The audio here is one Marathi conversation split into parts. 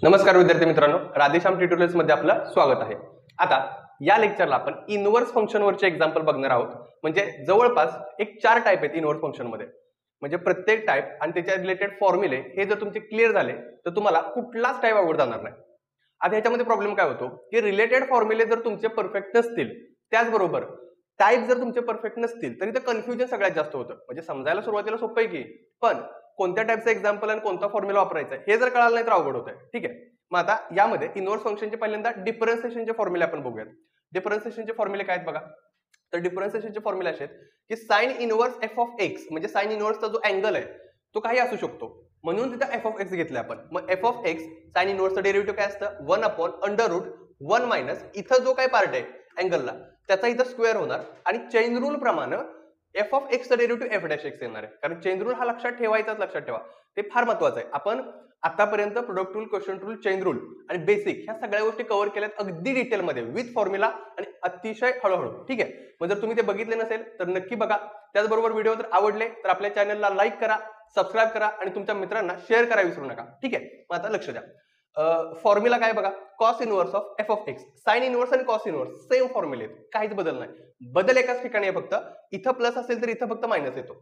नमस्कार विद्यार्थी मित्रांनो, राधेश्याम ट्युटोरियल्स मध्ये आपलं स्वागत आहे। आता या लेक्चरला आपण इनव्हर्स फंक्शन वरचे एक्झाम्पल बघणार आहोत। म्हणजे जवळपास एक 4 टाइप आहेत इनव्हर्स फंक्शन मध्ये। म्हणजे प्रत्येक टाइप आणि त्याच्या रिलेटेड फॉर्म्युले हे जर तुमचे क्लिअर झाले तर तुम्हाला कुठलाच टाइप अवघड जाणार नाही। आता ह्याच्यामध्ये प्रॉब्लेम काय होतो की रिलेटेड फॉर्म्युले जर तुमचे परफेक्ट नसतील, त्याचबरोबर टाइप जर तुमचे परफेक्ट नसतील तरी ते कन्फ्युजन सगळ्यात जास्त होतं। म्हणजे समजायला सुरुवातीला सोपं आहे की, पण कोणत्या टाइपचं एक्झाम्पल आणि कोणता फॉर्म्युला वापरायचा हे जर कळालं नाही तर अवघड होतंय। ठीक आहे, मग आता यामध्ये इनव्हर्स फंक्शनचे पहिल्यांदा डिफरन्शिएशनचे फॉर्म्युले आपण बघूयात। डिफरन्शिएशनचे फॉर्म्युले काय आहेत बघा। तर डिफरन्शिएशनचे फॉर्म्युले असे आहेत की sine inverse f of x, म्हणजे साइन इनव्हर्सचा जो अँगल आहे तो काही असू शकतो, म्हणून तिथे एफ ऑफ एक्स घेतले आपण। मग एफ ऑफ एक्स साइन इनव्हर्सचं डेरिव्हेटिव्ह काय असतं, 1/√1 मायनस इथं जो काही पार्ट आहे अँगलला त्याचा इथं स्क्वेअर होणार, आणि चेन रूल प्रमाणे एफ ऑफ एक्सचं डेरिव्हेटिव्ह एफ डॅश एक्स येणार आहे। कारण चेन रूल हा लक्षात ठेवायचाच, लक्षात ठेवा, ते फार महत्वाचं आहे। आपण आतापर्यंत product rule, question rule, chain rule आणि बेसिक ह्या सगळ्या गोष्टी कव्हर केल्यात अगदी डिटेलमध्ये विथ फॉर्म्युला आणि अतिशय हळूहळू। ठीक आहे, मग जर तुम्ही ते बघितले नसेल तर नक्की बघा। त्याचबरोबर व्हिडिओ जर आवडले तर आपल्या चॅनलला लाईक करा, सबस्क्राईब करा आणि तुमच्या मित्रांना शेअर करा विसरू नका। ठीक आहे, मग आता लक्ष द्या। फॉर्म्युला काय बघा, cos inverse of f of x. Sine inverse आणि कॉस इनव्हर्स सेम फॉर्म्युले आहेत, काहीच बदल नाही। बदल एकाच ठिकाणी आहे, फक्त इथं प्लस असेल तर इथं फक्त मायनस येतो।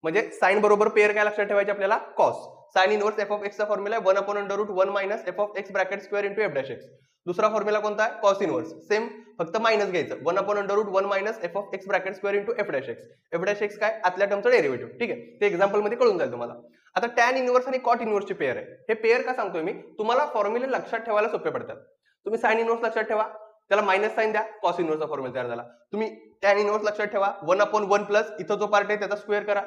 म्हणजे साइन बरोबर पेयर काय लक्षात ठेवायचे आपल्याला, cos. Sine inverse f of x चा फॉर्म्युला आहे 1/√1 minus f of x bracket square into f dash x. दुसरा फॉर्म्युला कोणता आहे, कॉस इनव्हर्स, सेम फक्त मायनस घ्यायचं, 1/√1 minus f of x bracket square into f dash x. F dash x काय, आतल्या टर्मचं डेरिव्हेटिव्ह। ठीक आहे, ते एक्झाम्पल मध्ये कळून जाईल तुम्हाला। आता टॅन इनव्हर्स आणि कॉट इनव्हर्सची पेयर आहे। हे पेयर का सांगतोय मी, तुम्हाला फॉर्म्युले लक्षात ठेवायला सोपे पडतात। तुम्ही साइन इनव्हर्स लक्षात ठेवा, त्याला मायनस साइन द्या, कॉस इनव्हर्सचा फॉर्म्युला तयार झाला। तुम्ही टॅन इनव्हर्स लक्षात ठेवा, 1/1 प्लस इथं जो पार्ट आहे त्याचा स्क्वेअर करा,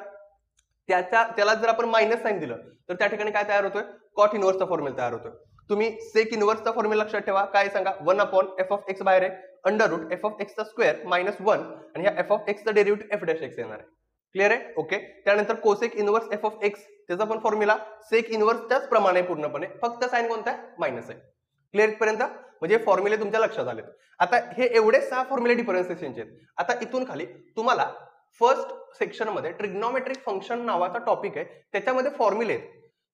त्याला जर आपण मायनस साइन दिलं तर त्या ठिकाणी काय तयार होतोय, कॉट इनव्हर्सचा फॉर्म्युला तयार होतोय। तुम्ही सेक इनव्हर्सचा फॉर्म्युला लक्षात ठेवा, काय सांगा, 1/एफ ऑफ एक्स बाहेर आहे, अंडर एफ ऑफ एक्सचा स्क्वेअर मायनस 1 आणि ह्या एफ ऑफ एक्सचा डेरिव्हेटिव्ह एफ डॅश एक्स येणार आहे। क्लिअर आहे, ओके। त्यानंतर cosec inverse f of x, त्याचा पण फॉर्म्युला सेक इनव्हर्सच्याच प्रमाणे पूर्णपणे, फक्त साइन कोणता आहे, मायनस आहे। क्लिअर पर्यंत, म्हणजे फॉर्म्युले तुमच्या लक्षात आलेत। आता हे एवढे 6 फॉर्म्युले डिफरन्शिएशनचे आहेत। आता इथून खाली तुम्हाला फर्स्ट सेक्शन मध्ये ट्रिग्नोमेट्रिक फंक्शन नावाचा टॉपिक आहे, त्याच्यामध्ये फॉर्म्युले आहेत।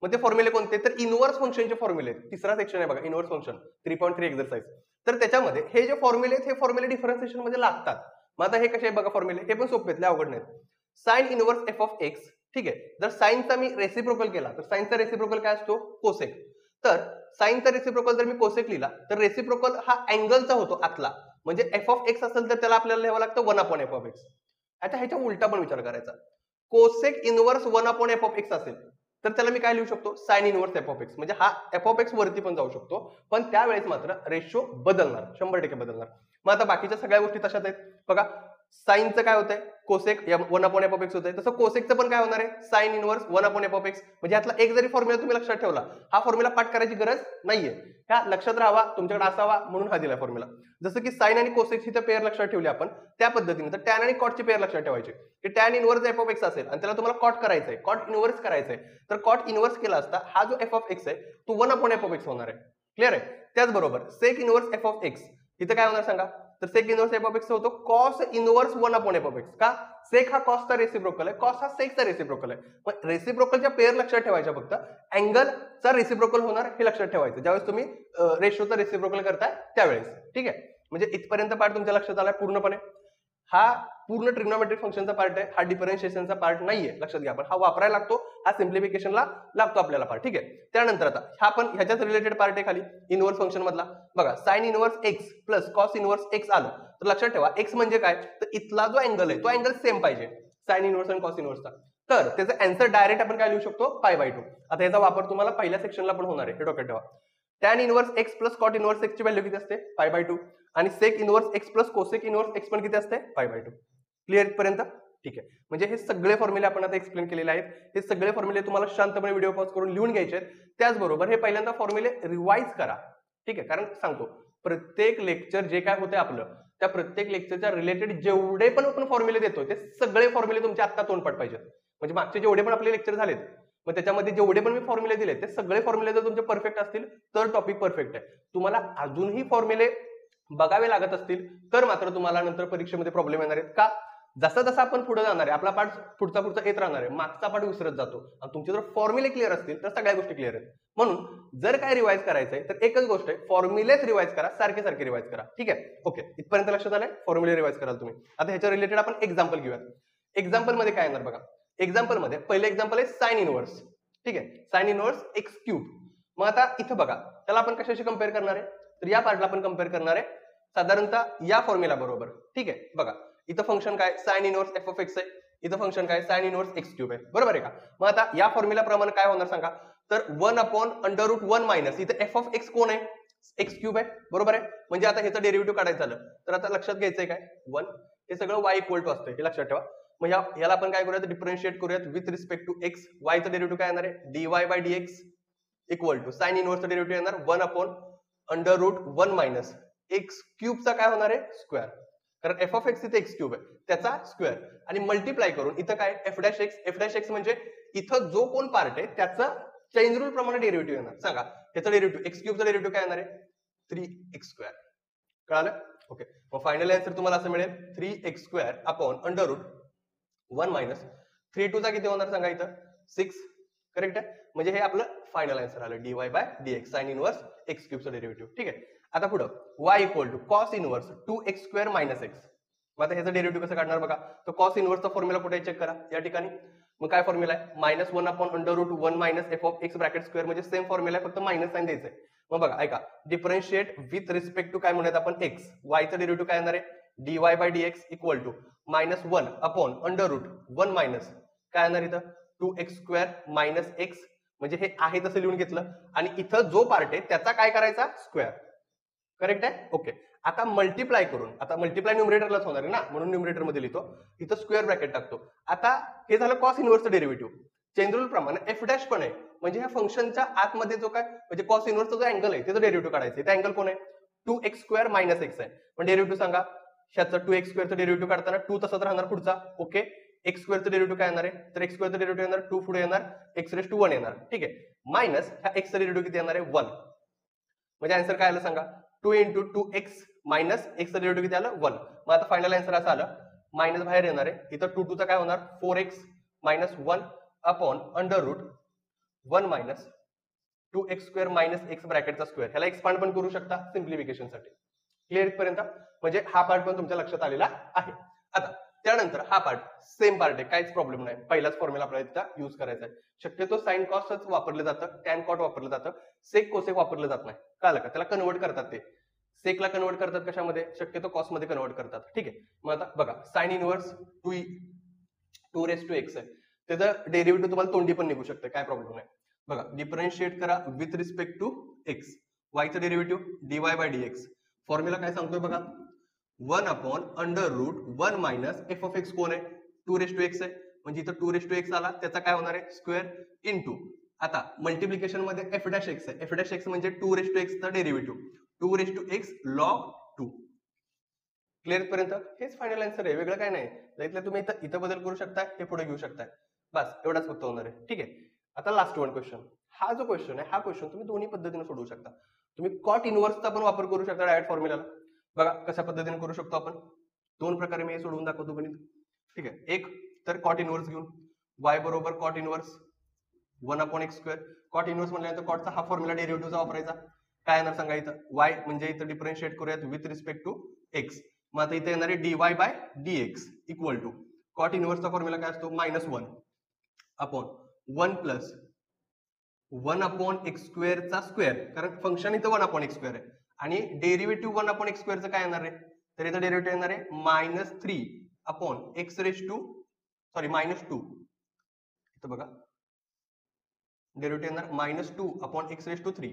मग ते फॉर्म्युले कोणते, तर इनव्हर्स फंक्शनचे फॉर्म्युले आहेत। तिसरा सेक्शन आहे बघा, इनव्हर्स फंक्शन 3.3 एक्सरसाइज। तर त्याच्यामध्ये हे जे फॉर्म्युले आहेत हे फॉर्म्युले डिफरन्शिएशन मध्ये लागतात। मग आता हे कसे आहे बघा फॉर्म्युले, हे पण सोपे आहेत, लय अवघड नाहीत। Sine inverse f of x, ठीक आहे, जर साइनचा मी रेसिप्रोकल केला तर साइनचा रेसिप्रोकल काय असतो, कोसेक। तर साइनचा रेसिप्रोकल जर मी कोसेक लिहिला तर रेसिप्रोकल हा अँगलचा होतो आतला, म्हणजे एफ ऑफ एक्स असेल तर त्याला आपल्याला लिहावं लागतं 1/एफ ऑफ एक्स। आता ह्याच्या उलटा पण विचार करायचा, कोसेक इनव्हर्स 1/एफ ऑफ एक्स असेल तर त्याला मी काय लिहू शकतो, sine inverse f of x. म्हणजे हा एफ ऑफ एक्स वरती पण जाऊ शकतो, पण त्यावेळेस मात्र रेशो बदलणार, 100% बदलणार। मग आता बाकीच्या सगळ्या गोष्टी तशाच आहेत बघा। साइनचं काय होतंय, कोसेक 1/एफ ऑफ एक्स होतंय, तसं कोसेकचं पण काय होणार आहे, साइन इनव्हर्स 1/एफ ऑफ एक्स। म्हणजे यातला एक जरी फॉर्म्युला तुम्ही लक्षात ठेवला, हा फॉर्म्युला पाठ करायची गरज नाहीये, ह्या लक्षात राहावा, तुमच्याकडे असावा म्हणून हा दिला फॉर्म्युला। जसं की साइन आणि कोसेकची तर पेयर लक्षात ठेवली आपण, त्या पद्धतीने तर टॅन आणि कॉटची पेयर लक्षात ठेवायची, की tan inverse f of x असेल आणि त्याला तुम्हाला कॉट करायचंय, कॉट इनव्हर्स करायचंय, तर कॉट इनव्हर्स केला असता हा जो एफ ऑफ एक्स आहे तो 1/एफ ऑफ एक्स होणार आहे। क्लिअर आहे। त्याचबरोबर सेक इनव्हर्स एफ ऑफ एक्स, इथं काय होणार सांगा, तर सेक इनव्हर्स एफ ऑफ एक्स होतो कॉस इनव्हर्स 1/एफ ऑफ एक्स। का, सेक हा कॉसचा रेसिप्रोकल आहे, कॉस हा सेकचा रेसिप्रोकल आहे। पण रेसिप्रोकलच्या पेयर लक्षात ठेवायच्या, फक्त अँगलचा रेसिप्रोकल होणार हे लक्षात ठेवायचं ज्यावेळेस तुम्ही रेशोचा रेसिप्रोकल करताय त्यावेळेस। ठीक आहे, म्हणजे इथपर्यंत पार्ट तुमच्या लक्षात आलाय पूर्णपणे। हा पूर्ण ट्रिग्नोमेट्रिक फंक्शनचा पार्ट आहे, हा डिफरन्शिएशनचा पार्ट नाहीये, लक्षात घ्या। पण हा वापरायला लागतो, हा सिम्प्लिफिकेशनला लागतो आपल्याला पार्ट। ठीक आहे, त्यानंतर आता हा पण ह्याच्याच रिलेटेड पार्ट आहे खाली इनव्हर्स फंक्शन मधला बघा। Sine inverse x plus cos inverse x आलं तर लक्षात ठेवा, एक्स म्हणजे काय, तर इथला जो अँगल आहे तो अँगल सेम पाहिजे साइन इनव्हर्स आणि कॉस इनव्हर्सचा। तर त्याचा आन्सर डायरेक्ट आपण काय लिहू शकतो, π/2। आता याचा वापर तुम्हाला पहिल्या सेक्शनला पण होणार आहे, हे डोक्यात ठेवा। Tan inverse x plus cot inverse x ची व्हॅल्यू किती असते, π/2, आणि sec inverse x plus cosec inverse x पण किती असते, π/2। क्लिअर पर्यंत, ठीक आहे। म्हणजे हे सगळे फॉर्म्युले आपण आता एक्सप्लेन केलेले आहेत। हे सगळे फॉर्म्युले तुम्हाला शांतपणे व्हिडिओ पॉज करून लिहून घ्यायचे आहेत। त्याचबरोबर हे पहिल्यांदा फॉर्म्युले रिवाइज करा, ठीक आहे, कारण सांगतो प्रत्येक लेक्चर जे काय होते आपलं, त्या प्रत्येक लेक्चरच्या रिलेटेड जेवढे पण आपण फॉर्म्युले देतो ते सगळे फॉर्म्युले तुमच्या आता तोंडपाठ पाहिजेत। म्हणजे मागचे जेवढे पण आपले लेक्चर झालेत, मग त्याच्यामध्ये जेवढे पण मी फॉर्म्युले दिले ते सगळे फॉर्म्युले जर तुमचे परफेक्ट असतील तर टॉपिक परफेक्ट आहे। तुम्हाला अजूनही फॉर्म्युले बघावे लागत असतील तर मात्र तुम्हाला नंतर परीक्षेमध्ये प्रॉब्लेम येणार आहेत। का, जसं जसं आपण पुढे जाणार आहे आपला पाठ पुढचा येत राहणार आहे, मागचा पाठ विसरत जातो. आणि तुमचे जर फॉर्म्युले क्लिअर असतील तर सगळ्या गोष्टी क्लिअर आहेत. म्हणून जर काय रिवाइज करायचंय तर एकच गोष्ट आहे, फॉर्म्युलेच रिवाइज करा, सारखे रिवाइज करा. ठीक आहे, ओके, इथपर्यंत लक्षात आलंय. फॉर्म्युले रिवाइज कराल तुम्ही. आता ह्याच्या रिलेटेड आपण एक्झाम्पल घेऊयात. एक्झाम्पल मध्ये काय येणार बघा. एक्झाम्पल मध्ये पहिलं एक्झाम्पल आहे साइन इनव्हर्स. ठीक आहे, साइन इनव्हर्स एक्स क्यूब. मग आता इथं बघा, त्याला आपण कशाशी कम्पेअर करणार आहे, तर या पार्टला आपण कम्पेअर करणार आहे साधारणतः या फॉर्म्युला बरोबर. ठीक आहे, बघा इथं फंक्शन काय sine inverse f of x आहे, इथं फंक्शन काय साइन इनव्हर्स एक्स क्यूब आहे, बरोबर आहे का. मग आता या फॉर्म्युला प्रमाणे काय होणार सांगा, तर 1/√1 मायनस इथं एफ ऑफ एक्स कोण आहे, एक्स क्यूब आहे, बरोबर आहे. म्हणजे आता ह्याचं डेरिव्हेटिव्ह काढायचं झालं तर आता लक्षात घ्यायचंय काय 1, हे सगळं y इक्वल टू असतं हे लक्षात ठेवा. मग ह्याला आपण काय करूयात, डिफरन्शिएट करूयात विथ रिस्पेक्ट टू एक्स. वायचं डेरिव्हेटिव्ह काय येणार आहे, dy/dx इक्वल टू साइन इनव्हर्सचं डेरिव्हेटिव्ह येणार 1/√1 मायनस एक्स क्यूबचा काय होणार आहे स्क्वेअर, कारण एफ ऑफ एक्स इथे एक्स क्यूब आहे त्याचा स्क्वेअर, आणि मल्टिप्लाय करून इथं काय एफ डॅश एक्स म्हणजे इथं जो कोण पार्ट आहे त्याचा चेन रूल प्रमाणे डेरिव्हेटिव्ह येणार. सांगा ह्याचा डेरिव्हेटिव्ह एक्स क्यूबचा डेरिव्हेटिव्ह काय येणार आहे 3x². कळालं, ओके. मग फायनल आन्सर तुम्हाला असं मिळेल 3x²/√1 मायनस 3 चा किती होणार सांगा इथं 6. करेक्ट आहे, म्हणजे हे आपलं फायनल आन्सर आलं dy/dx साइन इनव्हर्स एक्स क्यूबचं डेरिव्हेटिव्ह. ठीक आहे, आता पुढं y equal to cos inverse 2x² minus x. मग आता ह्याचं डेरिव्हेटिव्ह कसं काढणार बघा, तर कॉस इनव्हर्सचा फॉर्म्युला कुठे चेक करा या ठिकाणी. मग काय फॉर्म्युला आहे -1/√1 minus f of x bracket square, म्हणजे सेम फॉर्म्युला आहे फक्त मायनस साइन द्यायचंय. मग बघा ऐका, डिफरन्शिएट विथ रिस्पेक्ट टू काय म्हणूयात आपण एक्स. वायचं डेरिव्हेटिव्ह काय येणार आहे dy/dx इक्वल टू -1/√1 मायनस काय येणार इथं 2x² मायनस एक्स, म्हणजे हे आहे तसं लिहून घेतलं आणि इथं जो पार्ट आहे त्याचा काय करायचा स्क्वेअर. करेक्ट आहे, ओके. आता मल्टिप्लाय करून, आता मल्टिप्लाय न्यूमरेटरलाच होणार आहे ना, म्हणून न्यूमरेटर मध्ये लिहितो, इथं स्क्वेअर ब्रॅकेट टाकतो. आता हे झालं कॉस इनव्हर्सचं डेरिव्हेटिव्ह. चेन रूल प्रमाणे एफ डॅश पण आहे, म्हणजे ह्या फंक्शनच्या आतमध्ये जो काय म्हणजे कॉस इनव्हर्सचा जो अँगल आहे त्याचा डेरिव्हेटिव्ह काढायचा. त्या अँगल कोण आहे 2x² मायनस एक्स आहे. पण डेरिव्हेटिव्ह सांगा ह्याचं 2x² चं डेरिव्हेटिव्ह काढताना 2 तसंच राहणार पुढचा, ओके. x² चं डेरिव्हेटिव्ह काय येणार आहे, तर x² चं डेरिव्हेटिव्ह येणार 2 पुढे येणार x⁻1 येणार. ठीक आहे, मायनस ह्या x चं डेरिव्हेटिव्ह किती येणार आहे 1. म्हणजे आन्सर काय आलं सांगा 2 × 2x मायनस x चं डेरिव्हेटिव्ह किती आलं 1. मग आता फायनल आन्सर असं आलं, मायनस बाहेर येणार आहे इथं 2 चा काय होणार 4x minus 1/√1 minus 2x² minus x ब्रॅकेटचा स्क्वेअर. ह्याला एक्सपांड पण करू शकता सिम्प्लिफिकेशन साठी. क्लिअर इथपर्यंत, म्हणजे हा पार्ट पण तुमच्या लक्षात आलेला आहे. आता त्यानंतर हा पार्ट सेम पार्ट आहे, काहीच प्रॉब्लेम नाही. पहिलाच फॉर्म्युला आपल्याला इथं युज करायचा आहे. शक्यतो साइन कॉसच वापरलं जातं, टॅन कॉट वापरलं जातं, सेक कोसेक वापरलं जात नाही. कळलं का, त्याला कन्वर्ट करतात ते सेकला कन्वर्ट करतात कशामध्ये, शक्यतो कॉस मध्ये कन्वर्ट करतात. ठीक आहे, मग आता बघा साइन इनव्हर्स 2x आहे, त्याचं डेरिव्हेटिव्ह तुम्हाला तोंडी पण निघू शकतं, काय प्रॉब्लेम नाही. बघा डिफरन्शिएट करा विथ रिस्पेक्ट टू एक्स. वायचं डेरिव्हेटिव्ह dy/dx. फॉर्म्युला काय सांगतोय बघा 1/√1 मायनस एफ ऑफ एक्स कोण आहे 2x आहे, म्हणजे इथं 2x आला त्याचा काय होणार आहे स्क्वेअर इंटू. आता मल्टिप्लिकेशन मध्ये एफ डॅश एक्स आहे, एफ डॅश एक्स म्हणजे 2x चा डेरिव्हेटिव्ह 2x log 2. क्लिअर पर्यंत, हेच फायनल आन्सर आहे, वेगळं काय नाही. इथलं तुम्ही इथं बदल करू शकता, हे पुढे घेऊ शकता, बस एवढाच फक्त होणार आहे. ठीक आहे, आता लास्ट वन क्वेश्चन. हा जो क्वेश्चन आहे हा क्वेश्चन तुम्ही दोन्ही पद्धतीने सोडवू शकता. तुम्ही कॉट इनव्हर्सचा पण वापर करू शकता डायरेक्ट फॉर्म्युलाला. बघा कशा पद्धतीने करू शकतो आपण, दोन प्रकारे मी सोडवून दाखवतो गणित. ठीक आहे, एक तर कॉट इनव्हर्स घेऊन y बरोबर cot inverse 1/x². Cot inverse म्हटल्यानंतर कॉटचा हा फॉर्म्युला डेरिव्हेटिव्हचा वापरायचा. काय येणार सांगा इथं y म्हणजे इथं डिफरन्शिएट करूयात विथ रिस्पेक्ट टू x. मग आता इथे येणार आहे dy/dx इक्वल टू कॉट इनव्हर्सचा फॉर्म्युला काय असतो -1/1 प्लस 1/x² चा स्क्वेअर, कारण फंक्शन इथं 1/x² आहे आणि डेरिव्हेटिव्ह 1/x² चं काय येणार आहे, तर इथं डेरिव्हेटिव्ह येणार आहे -2 इथं बघा डेरिव्हेटिव्ह येणार -2/x⁻3.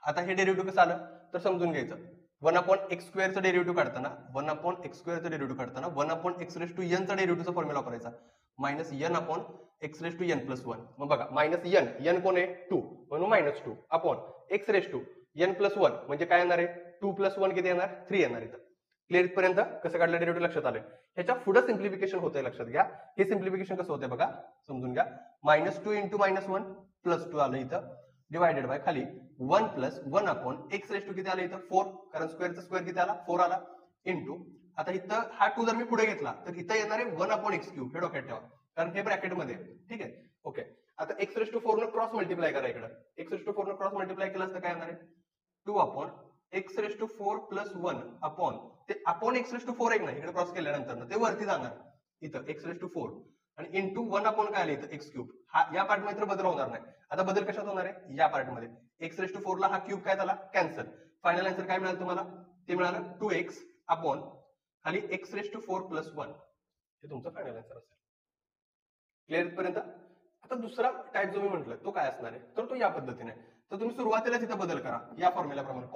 आता हे डेरिव्हेटिव्ह कसं आलं तर समजून घ्यायचं. 1/x² चं डेरिव्हेटिव्ह काढताना 1/x² चं डेरिव्हेटिव्ह काढताना 1/x⁻n चा डेरिव्हेटिव्हचा फॉर्म्युला वापरायचा -n/x⁻n+1. मग बघा n कोण आहे 2 म्हणून -2/x⁻n+1 म्हणजे काय येणार आहे 2 + 1 किती येणार 3 येणार इथं. क्लिअर पर्यंत कसं काढलं डेरिव्हेटिव्ह लक्षात आलंय. ह्याच्या पुढे सिम्प्लिफिकेशन होतंय, लक्षात घ्या. हे सिम्प्लिफिकेशन कसं होतंय बघा, समजून घ्या. -2 × -1 +2 आलं इथं डिवायडेड बाय खाली 1 + 1/x⁻, किती आलं इथं 4, कारण स्क्वेअरचा स्क्वेअर किती आला 4 आला, इंटू आता इथं हा 2 जर मी पुढे घेतला तर इथं येणार आहे 1/x³ हे डोक्यात ठेवा, कारण हे ब्रॅकेटमध्ये ठीक आहे. ओके, आता x⁴ न क्रॉस मल्टिप्लाय करा इकडं. x⁴ न क्रॉस मल्टिप्लाय केलं असतं काय येणार आहे 2/x⁴ + 1 अपॉन ते अपॉन x⁴ एक नाही, इकडे क्रॉस केल्यानंतर ते वरती जाणार इथं x⁴ आणि इंटू 1 काय आलं इथं x³ हा या पार्ट मध्ये बदल होणार नाही. आता बदल कशात होणार आहे या पार्ट मध्ये x⁴ ला हा क्यूब काय झाला कॅन्सल. फायनल आन्सर काय मिळालं तुम्हाला ते मिळालं 2x अपॉन खाली x⁴ + 1 हे तुमचं फायनल आन्सर असेल. क्लिअर पर्यंत. आता दुसरा टाइप जो मी म्हटलं तो काय असणार आहे तर तो या पद्धतीने. तर तुम्ही सुरुवातीलाच इथं बदल करा या फॉर्म्युल्याप्रमाणे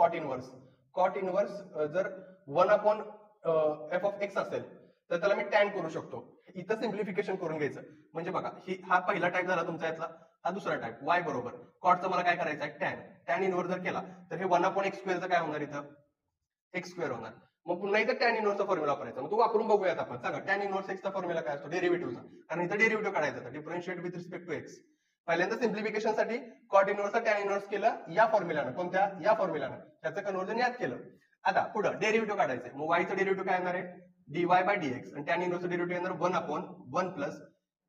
कॉट इनवर्स जर 1/f(x) असेल तर त्याला मी टॅन करू शकतो. इथं सिम्प्लिफिकेशन करून घ्यायचं म्हणजे बघा हा पहिला टाइप झाला तुमचा यातला. हा दुसरा टाइप y बरोबर कॉटचं मला काय करायचं आहे टॅन इनवर्स जर केला तर हे 1/x² काय होणार इथं x² होणार. मग पुन्हा इथं टॅन इनवर्सचा फॉर्म्युला वापरायचा. मग तो वापरून बघूयात आपण. सांगा टॅन इनवर्स x चा फॉर्म्युला काय असतो डेरिव्हेटिव्हचा, कारण इथं डेरिव्हेटिव्ह काढायचा होता differentiate with respect to x. पहिल्यांदा सिम्प्लिफिकेशन साठी कॉट इनवर्सचा टॅन इनवर्स केलं या फॉर्म्युलानं, कोणत्या या फॉर्म्युलानं, त्याचं कन्व्हर्जन यात केलं. आता पुढं डेरिव्हेटिव्ह काढायचंय. मग y चं डेरिव्हेटिव्ह काय येणार आहे dy/dx आणि टॅन इनवर्सचं डेरिव्हेटिव्ह येणार 1/1 प्लस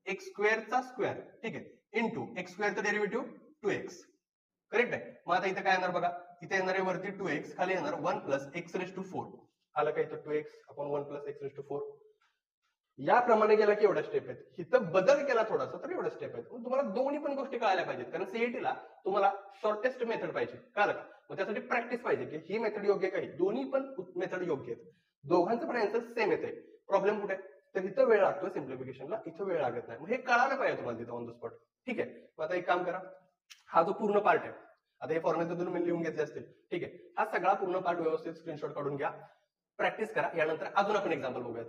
x² चा स्क्वेअर ठीक आहे इंटू x² चं डेरिव्हेटिव्ह 2x. करेक्ट आहे. मग आता इथं काय येणार बघा इथे येणार आहे वरती 2x खाली येणार 1 + x⁴ आलं काय इथं 2x अपॉन 1 + x⁴. याप्रमाणे गेला की एवढा स्टेप आहेत. इथं बदल केला थोडासा तर एवढा स्टेप आहेत. तुम्हाला दोन्ही पण गोष्टी कळायला पाहिजेत, कारण सीईटीला तुम्हाला शॉर्टेस्ट मेथड पाहिजे कळलं का. मग त्यासाठी प्रॅक्टिस पाहिजे की ही मेथड योग्य काही दोन्ही पण मेथड योग्य आहेत. दोघांचं पण आन्सर सेम येते. प्रॉब्लेम कुठे तर इथं वेळ लागतो सिम्प्लिफिकेशनला, इथं वेळ लागत नाही. मग हे कळायला पाहिजे तुम्हाला तिथं ऑन द स्पॉट. ठीक आहे. मग आता एक काम करा हा जो पूर्ण पार्ट आहे आता हे फॉर्म्युला तुम्ही लिहून घेतले असतील ठीक आहे. हा सगळा पूर्ण पार्ट व्यवस्थित स्क्रीनशॉट काढून घ्या, प्रॅक्टिस करा. यानंतर अजून आपण एक्झाम्पल बघूयात.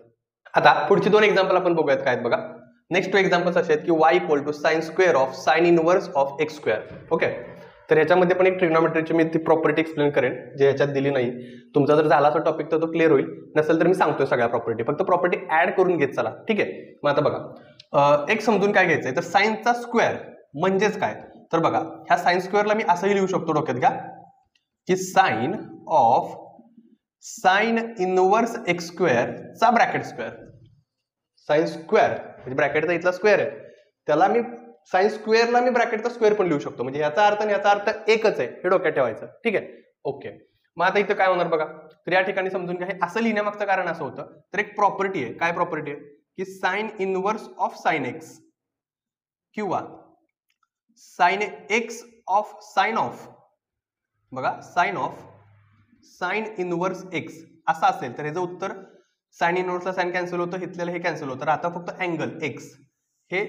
आता पुढची दोन एक्झाम्पल आपण बघूयात काय आहेत बघा. नेक्स्ट 2 एक्झाम्पल्स असे आहेत की y = sin² of sin inverse of x². Okay, तर ह्याच्यामध्ये पण एक ट्रिग्नोमेट्रीची मी ती प्रॉपर्टी एक्सप्लेन करेन जे ह्याच्यात दिली नाही. तुमचा जर झाला असा टॉपिक तर तो क्लिअर होईल, नसेल तर मी सांगतोय सगळ्या प्रॉपर्टी, फक्त प्रॉपर्टी ऍड करून घेत चला. ठीक आहे. मग आता बघा एक समजून काय घ्यायचंय तर साइनचा स्क्वेअर म्हणजेच काय तर बघा ह्या sin² ला मी असंही लिहू शकतो डोक्यात घ्या की sign of sin inverse x² चा ब्रॅकेट स्क्वेअर. साइन स्क्वेअर म्हणजे ब्रॅकेटचा इथला स्क्वेअर आहे त्याला मी साइन स्क्वेअरला मी ब्रॅकेटचा स्क्वेअर पण लिहू शकतो. म्हणजे याचा अर्थ आणि याचा अर्थ एकच आहे हे डोक्यात ठेवायचं. ठीक आहे. ओके, मग आता इथं काय होणार बघा तर या ठिकाणी समजून घ्या हे असं लिहिण्यामागचं कारण असं होतं तर एक प्रॉपर्टी आहे. काय प्रॉपर्टी आहे की sine inverse of sine x किंवा sine x of sine of बघा sine of sine inverse x असं असेल तर ह्याचं उत्तर साइन इनवर्सला साइन कॅन्सल होतं, इथल्याला हे कॅन्सल होतं, आता फक्त अँगल x हे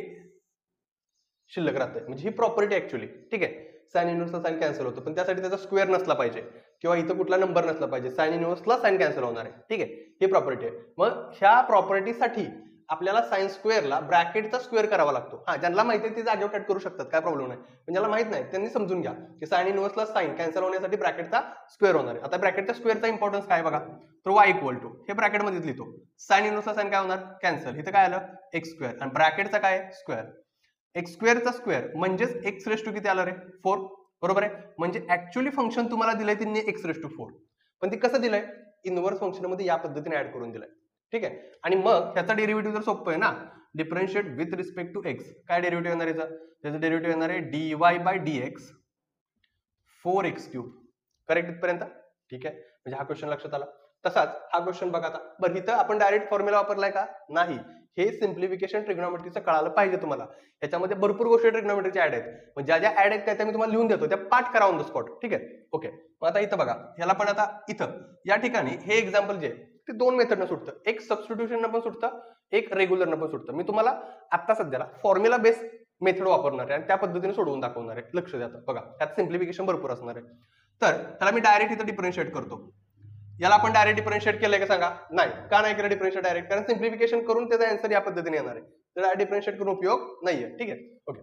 शिल्लक राहतंय. म्हणजे ही प्रॉपर्टी ऍक्च्युअली ठीक आहे. साइन इनवर्सला साइन कॅन्सल होतं पण त्यासाठी त्याचा स्क्वेअर नसला पाहिजे किंवा इथं कुठला नंबर नसला पाहिजे. साइन इनवर्सला साइन कॅन्सल होणार आहे. ठीक आहे, ही प्रॉपर्टी आहे. मग ह्या प्रॉपर्टीसाठी आपल्याला साइन स्क्वेअरला ब्रॅकेटचा स्क्वेअर करावा लागतो. हा, ज्यांना माहिती आहे ते जागेवर कट करू शकतात, काय प्रॉब्लेम नाही. पण ज्याला माहित नाही त्यांनी समजून घ्या की साइन इनवर्सला साइन कॅन्सल होण्यासाठी ब्रॅकेटचा स्क्वेअर होणार आहे. आता ब्रॅकेटच्या स्क्वेअरचा इम्पॉर्टन्स काय बघा तर y = हे ब्रॅकेटमध्येच लिहितो. साइन इनवर्सला साइन काय होणार कॅन्सल, इथं काय आलं x² आणि ब्रॅकेटचा काय स्क्वेअर. x² चा स्क्वेअर म्हणजेच x⁻⁴ किती आलं रे 4 बरोबर आहे. म्हणजे ऍक्च्युअली फंक्शन तुम्हाला दिलंय त्यांनी x⁴ पण ते कसं दिलंय इनवर्स फंक्शन मध्ये या पद्धतीने ऍड करून दिलंय. ठीक आहे. आणि मग ह्याचा डेरिव्हेटिव्ह जर सोपं आहे ना differentiate with respect to x काय डेरिव्हेटिव्ह येणार आहे त्याचं डेरिव्हेटिव्ह येणार आहे dy/dx 4x³ करेक्ट इथपर्यंत. ठीक आहे, म्हणजे हा क्वेश्चन लक्षात आला. तसाच हा क्वेश्चन बघा आता बरं इथं आपण डायरेक्ट फॉर्म्युला वापरलाय का नाही. हे सिम्प्लिफिकेशन ट्रिग्नोमेट्रीचं कळालं पाहिजे तुम्हाला. याच्यामध्ये भरपूर गोष्टी ट्रिग्नोमेट्रीच्या ऍड आहेत. म्हणजे ज्या ज्या ऍड आहेत त्या मी तुम्हाला लिहून देतो त्या पाठ करा ऑन द स्पॉट. ठीक आहे. ओके, मग आता इथं बघा ह्याला पण आता इथं या ठिकाणी हे एक्झाम्पल जे ते दोन मेथडनं सुटतं. एक सबस्टिट्यूशननं पण सुटतं, एक रेग्युलरनं पण सुटतं. मी तुम्हाला आता सध्याला फॉर्म्युला बेस मेथड वापरणार आहे आणि त्या पद्धतीने सोडवून दाखवणार आहे. लक्ष द्या बघा त्यात सिम्प्लिफिकेशन भरपूर असणार आहे. तर त्याला मी डायरेक्ट इथं डिफरन्शिएट करतो. याला आपण डायरेक्ट डिफरन्शिएट केलंय का सांगा नाही. का नाही केलं डिफरन्शिएट डायरेक्ट कारण सिम्प्लिफिकेशन करून त्याचा आन्सर या पद्धतीने येणार आहे. तर डिफरन्शिएट करून उपयोग नाहीये. ठीक आहे. ओके,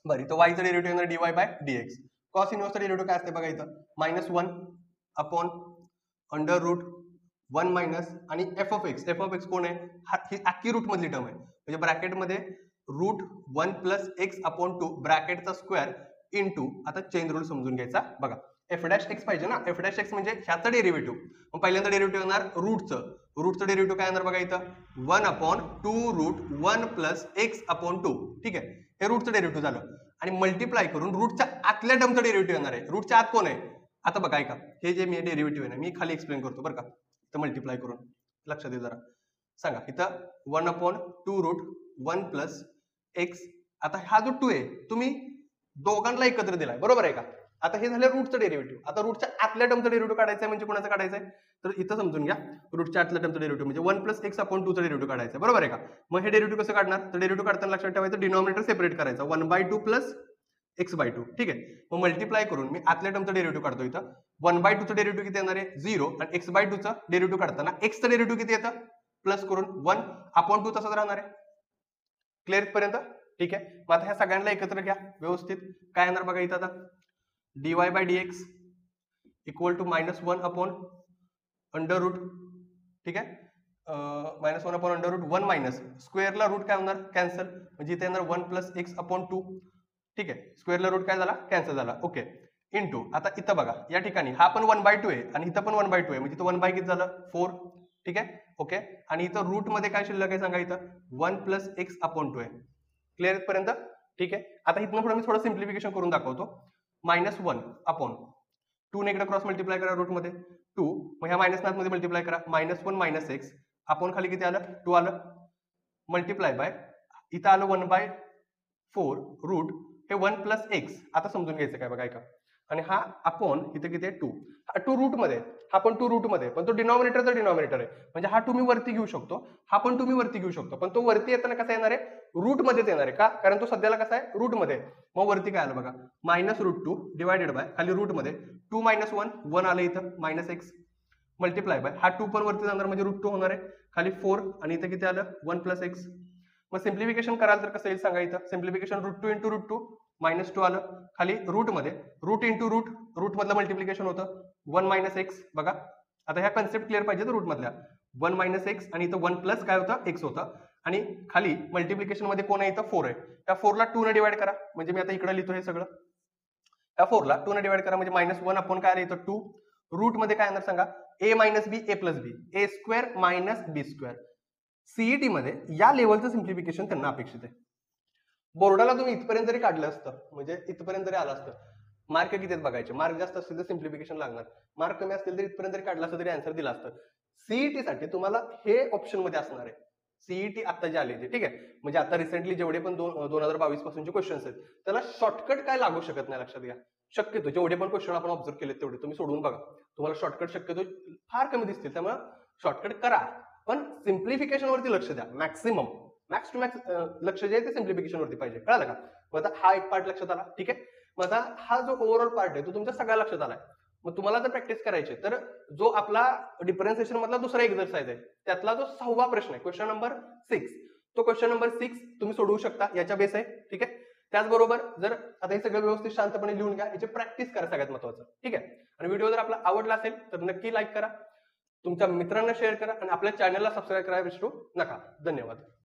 बरं इथं y चं डेरिव्हेटिव्ह येणार dy/dx. कॉस इनवर्सचं डेरिव्हेटिव्ह काय असते बघा इथं -1 अपॉन √1 मायनस आणि f(x) कोण आहे ही अख्खी रूट मधली टर्म आहे. म्हणजे ब्रॅकेटमध्ये √1 + x/2 ब्रॅकेटचा स्क्वेअर इंटू आता चेन रूल समजून घ्यायचा बघा एफ डॅश एक्स पाहिजे ना, एफ डॅश एक्स म्हणजे ह्याचं डेरिव्हेटिव्ह. मग पहिल्यांदा डेरिव्हेटिव्ह येणार रूटचं डेरिव्हेटिव्ह काय येणार बघा इथं 1/2√1 + x/2. ठीक आहे, हे रूटचं डेरिव्हेटिव्ह झालं. आणि मल्टिप्लाय करून रूटच्या आतल्या टर्मचं डेरिव्हेटिव्ह येणार आहे. रूटच्या आत कोण आहे आता बघा, ऐका हे जे मी डेरिव्हेटिव्ह आहे ना, मी खाली एक्सप्लेन करतो बरं का. इथं मल्टिप्लाय करून लक्षात दे जरा, सांगा इथं 1/2√1 + x. आता हा जो 2 आहे तुम्ही दोघांना एकत्र दिलाय, बरोबर आहे का. आता हे झालं रूटचं डेरिव्हेटिव्ह. आता रूटच्या आतल्या टर्मचं डेरिव्हेटिव्ह काढायचं आहे, म्हणजे कोणाचं काढायचं आहे तर इथं समजून घ्या, रूटच्या आतल्या टर्मचं डेरिव्हेटिव्ह म्हणजे 1 + x/2 चं डेरिव्हेटिव्ह काढायचं आहे, बरोबर आहे का. मग हे डेरिव्हेटिव्ह कसं काढणार, तर डेरिव्हेटिव्ह काढताना लक्षात ठेवायचं डिनॉमिनेटर सेपरेट करायचा 1/2 + x/2. ठीक आहे, मग मल्टिप्लाय करून मी आतल्या टर्मचं डेरिव्हेटिव्ह काढतो. इथं 1/2 चं डेरिव्हेटिव्ह किती येणार आहे 0 आणि x/2 चं डेरिव्हेटिव्ह काढताना x चं डेरिव्हेटिव्ह किती येतं प्लस करून 1/2 तसंच राहणार आहे. क्लिअर इथपर्यंत. ठीक आहे, मग आता ह्या सगळ्यांना एकत्र घ्या व्यवस्थित. काय येणार बघा इथं आता dy/dx = -1/√. ठीक आहे, -1/√1 मायनस स्क्वेअरला रूट काय होणार कॅन्सल, म्हणजे इथे येणार 1 + x/2. ठीक आहे, स्क्वेअरला रूट काय झाला कॅन्सल झाला. ओके, इंटू आता इथं बघा या ठिकाणी हा पण 1/2 आहे आणि इथं पण 1/2 आहे, म्हणजे इथं 1 बाय किती झालं 4. ठीक आहे, ओके, आणि इथं रूट मध्ये काय शिल्लक आहे सांगा, इथं 1 + x/2 आहे. क्लिअर इथपर्यंत. ठीक आहे, आता इथनं पुढे मी थोडं सिम्प्लिफिकेशन करून दाखवतो. -1/2 ने इकडे क्रॉस मल्टिप्लाय करा रूट मध्ये 2, मग ह्या मायनस मध्ये मल्टिप्लाय करा -1 - x आपण खाली किती आलं 2 आलं, मल्टिप्लाय बाय इथं आलं 1/4 रूट हे 1 + x. आता समजून घ्यायचं काय बघा, ऐका, आणि हा अपॉन इथे किती आहे 2, हा 2 रूट मध्ये, हा पण 2 रूट मध्ये, पण तो डिनॉमिनेटरचा डिनॉमिनेटर आहे, म्हणजे हा तुम्ही वरती घेऊ शकतो, हा पण तुम्ही वरती घेऊ शकतो, पण तो वरती येताना कसा येणार आहे रूट मध्येच येणार आहे का, कारण तो सध्याला कसा आहे रूट मध्ये. मग वरती काय आलं बघा -√2 डिवायडेड बाय खाली रूट मध्ये 2 - 1 आलं इथं -x मल्टिप्लाय बाय हा 2 पण वरती जाणार म्हणजे √2 होणार आहे, खाली 4 आणि इथं किती आलं 1 + x. मग सिम्प्लिफिकेशन कराल तर कसं येईल सांगा, इथं सिम्प्लिफिकेशन √2 × √2 -2 आलं, खाली रूट मध्ये रूट इंटू रूट मधलं मल्टिप्लिकेशन होतं 1 - x. बघा आता ह्या कन्सेप्ट क्लिअर पाहिजे रूट मधल्या 1 - x आणि इथं 1 + काय होतं x होतं, आणि खाली मल्टिप्लिकेशन मध्ये कोण आहे इथं 4 आहे, त्या 4 ला 2 ने डिवाइड करा, म्हणजे मी आता इकडे लिहितो हे सगळं, त्या 4 ला 2 ने डिवाइड करा म्हणजे -1 अपॉन काय आलं इथं 2, रूट मध्ये काय येणार सांगा a - b a + b a² - b². CET मध्ये या लेवलचं सिम्प्लिफिकेशन त्यांना अपेक्षित आहे. बोर्डाला तुम्ही इथपर्यंत जरी काढलं असतं, म्हणजे इथपर्यंत जरी आलं असतं, मार्क किती आहेत बघायचे, मार्क जास्त असतील तर सिम्प्लिफिकेशन लागणार, मार्क कमी असतील तर इथपर्यंत जरी काढलं असतं तरी आन्सर दिला असतं. सीईटी साठी तुम्हाला हे ऑप्शन मध्ये असणार आहे, सीईटी आता जे आले ते. ठीक आहे, म्हणजे आता रिसेंटली जेवढे पण 2022 पासूनचे क्वेश्चन्स आहेत त्याला शॉर्टकट काय लागू शकत नाही, लक्षात घ्या. शक्यतो जेवढे पण क्वेश्चन आपण ऑब्झर्व केले तेवढे तुम्ही सोडून बघा, तुम्हाला शॉर्टकट शक्यतो फार कमी दिसतील, त्यामुळे शॉर्टकट करा, पण सिम्प्लिफिकेशन वरती लक्ष द्या. मॅक्सिमम मॅक्स टू मॅक्स लक्ष जे आहे ते सिम्प्लिफिकेशन वरती पाहिजे, कळालं का. मग आता हा एक पार्ट लक्षात आला. ठीक आहे, मग आता हा जो ओव्हरऑल पार्ट आहे तो तुमच्या सगळ्या लक्षात आलाय. मग तुम्हाला जर प्रॅक्टिस करायची तर जो आपला डिफरन्सिएशन मधला दुसरा एक्सरसाइज आहे त्यातला जो 6वा प्रश्न आहे क्वेश्चन नंबर 6, तो क्वेश्चन नंबर 6 तुम्ही सोडवू शकता, याच्या बेस आहे. ठीक आहे, त्याचबरोबर जर आता हे सगळं व्यवस्थित शांतपणे लिहून घ्या, याची प्रॅक्टिस करा सगळ्यात महत्वाचं. ठीक आहे, आणि व्हिडिओ जर आपला आवडला असेल तर नक्की लाईक करा, तुमच्या मित्रांना शेअर करा आणि आपल्या चॅनलला सबस्क्राईब करायला विसरू नका. धन्यवाद.